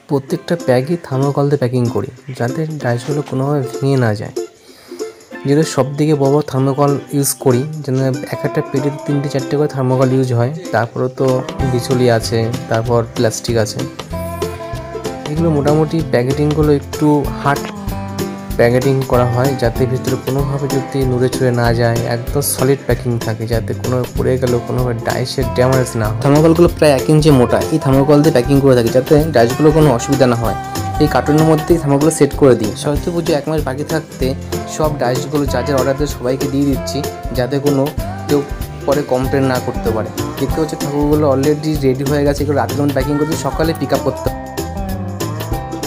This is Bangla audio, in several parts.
প্রত্যেকটা প্যাকই থার্মোকল দিয়ে প্যাকিং করি যাতে ডাইসগুলো কোনোভাবে ভেঙে না যায়। যেহেতু সব দিকে বড় বড় থার্মোকল ইউজ করি, যেন এক একটা পেটে 3-4টে করে থার্মোকল ইউজ হয়। তারপরে তো বিচুলি আছে, তারপর প্লাস্টিক আছে। এগুলো মোটামুটি প্যাকেটিংগুলো একটু হার্ড প্যাকেটিং করা হয় যাতে ভিতরে কোনোভাবে যদি নুড়ে ছুঁড়ে না যায়, একদম সলিড প্যাকিং থাকে যাতে কোনো পড়ে গেলেও কোনোভাবে ডাইসের ড্যামেজ না হয়। থার্মোকলগুলো প্রায় 1 ইঞ্চি মোটা, এই থার্মোকল দিয়ে প্যাকিং করে থাকি যাতে ডাইসগুলো কোনো অসুবিধা না হয়। এই কার্টুনের মধ্যেই থার্মোকল সেট করে দিই। সরস্বতী পুজো 1 মাস বাকি থাকতে সব ডাইসগুলো যার অর্ডার দিয়ে সবাইকে দিয়ে দিচ্ছি যাতে কোনো কেউ পরে কমপ্লেন না করতে পারে। দেখতে হচ্ছে ঠাকুরগুলো অলরেডি রেডি হয়ে গেছে, এগুলো রাতের মধ্যে প্যাকিং করছি, সকালে পিক আপ করতে।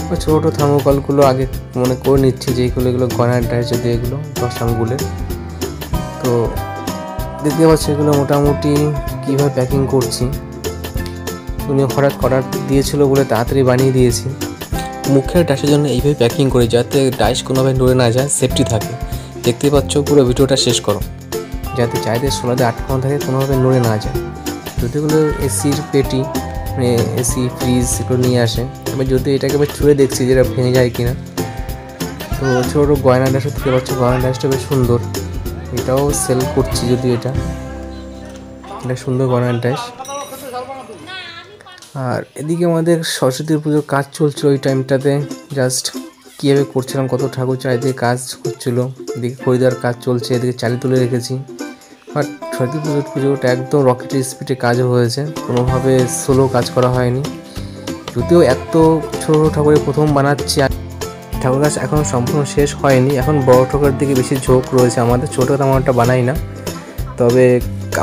ছোটো ছোটো থার্মোকলগুলো আগে মনে করে নিচ্ছি যে এগুলো গয়নার ডাইস, যদি এগুলো 10 আঙ্গুলের। তো দেখতে পাচ্ছি এগুলো মোটামুটি কীভাবে প্যাকিং করছি। উনি হঠাৎ অর্ডার দিয়েছিল বলে তাড়াতাড়ি বানিয়ে দিয়েছি। মুখের ডাইসের জন্য এইভাবে প্যাকিং করি যাতে ডাইস কোনোভাবে নড়ে না যায়, সেফটি থাকে। দেখতেই পাচ্ছ, পুরো ভিডিওটা শেষ করো যাতে চাইতে সোলাতে আটকানো থাকে, কোনোভাবে নড়ে না যায়। যদিগুলো এসির পেটি, মানে এসি ফ্রিজ এগুলো নিয়ে আসে, এবার যদি এটাকে এবার ছুঁড়ে দেখছি যেটা ভেঙে যায় কিনা। তো ছোটো গয়না ডাইসও দেখতে পাচ্ছ, গয়না ডাইসটা বেশ সুন্দর, এটাও সেল করছি। যদি এটা সুন্দর গয়নার ডাইস। আর এদিকে আমাদের সরস্বতী পুজোর কাজ চলছিল, ওই টাইমটাতে জাস্ট কীভাবে করছিলাম, কত ঠাকুর চারিদিকে কাজ করছিলো, এদিকে খরিদার কাজ চলছে, এদিকে চালি তুলে রেখেছি। বাট সরস্বতী পুজোটা একদম রকেটের স্পিডে কাজও হয়েছে, কোনোভাবে স্লো কাজ করা হয়নি। যদিও এত ছোটো ঠাকুরের প্রথম বানাচ্ছি, ঠাকুর কাজ এখন সম্পূর্ণ শেষ হয়নি, এখন বড় ঠাকুরের দিকে বেশি ঝোঁক রয়েছে। আমাদের ছোটো তেমনটা বানাই না, তবে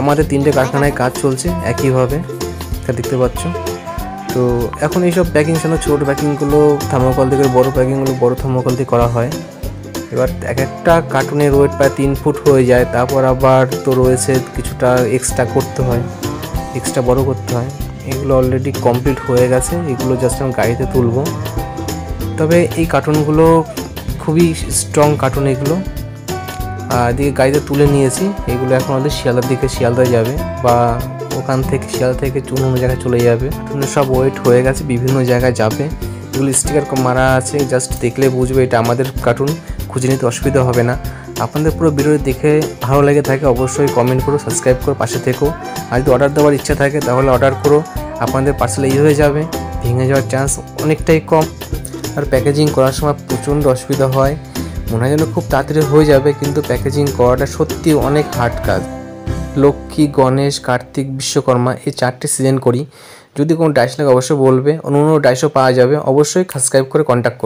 আমাদের 3টে কারখানায় কাজ চলছে একইভাবে, দেখতে পাচ্ছ। তো এখন এইসব প্যাকিং সামনে ছোটো প্যাকিংগুলো থার্মোকল থেকে, বড়ো প্যাকিংগুলো বড়ো থার্মোকল দিয়ে করা হয়। এবার এক একটা কার্টুনের ওয়েট প্রায় 3 ফুট হয়ে যায়, তারপর আবার তো রয়েছে কিছুটা এক্সট্রা করতে হয়, এক্সট্রা বড় করতে হয়। এগুলো অলরেডি কমপ্লিট হয়ে গেছে, এগুলো জাস্ট আমি গাড়িতে তুলব। তবে এই কার্টুনগুলো খুবই স্ট্রং কার্টুন এগুলো, আর এদিকে গাড়িতে তুলে নিয়েছি। এগুলো এখন আমাদের শিয়ালদার দিকে, শিয়ালদায় যাবে, বা ওখান থেকে শিয়ালদা থেকে অন্য জায়গায় চলে যাবে। সব ওয়েট হয়ে গেছে, বিভিন্ন জায়গায় যাবে। এগুলো স্টিকার মারা আছে, জাস্ট দেখলে বুঝবে এটা আমাদের কার্টুন, খুঁজে নিতে অসুবিধা হবে না। আপনাদের পুরো ভিডিও দেখে ভালো লেগে থাকে অবশ্যই কমেন্ট করো, সাবস্ক্রাইব করো, পাশে থেকো। আর যদি অর্ডার দেওয়ার ইচ্ছা থাকে তাহলে অর্ডার করো, আপনাদের পার্সেল এই হয়ে যাবে, ভেঙে যাওয়ার চান্স অনেকটাই কম। আর প্যাকেজিং করার সময় প্রচণ্ড অসুবিধা হয়, মনে হয় যেন খুব তাড়াতাড়ি হয়ে যাবে, কিন্তু প্যাকেজিং করাটা সত্যি অনেক হার্ড কাজ। লক্ষ্মী, গণেশ, কার্তিক, বিশ্বকর্মা এই 4টে সিজন করি। যদি কোনো ডাইস লাগে অবশ্যই বলবে, অন্য ডাইসও পাওয়া যাবে, অবশ্যই সাবস্ক্রাইব করে কন্ট্যাক্ট করো।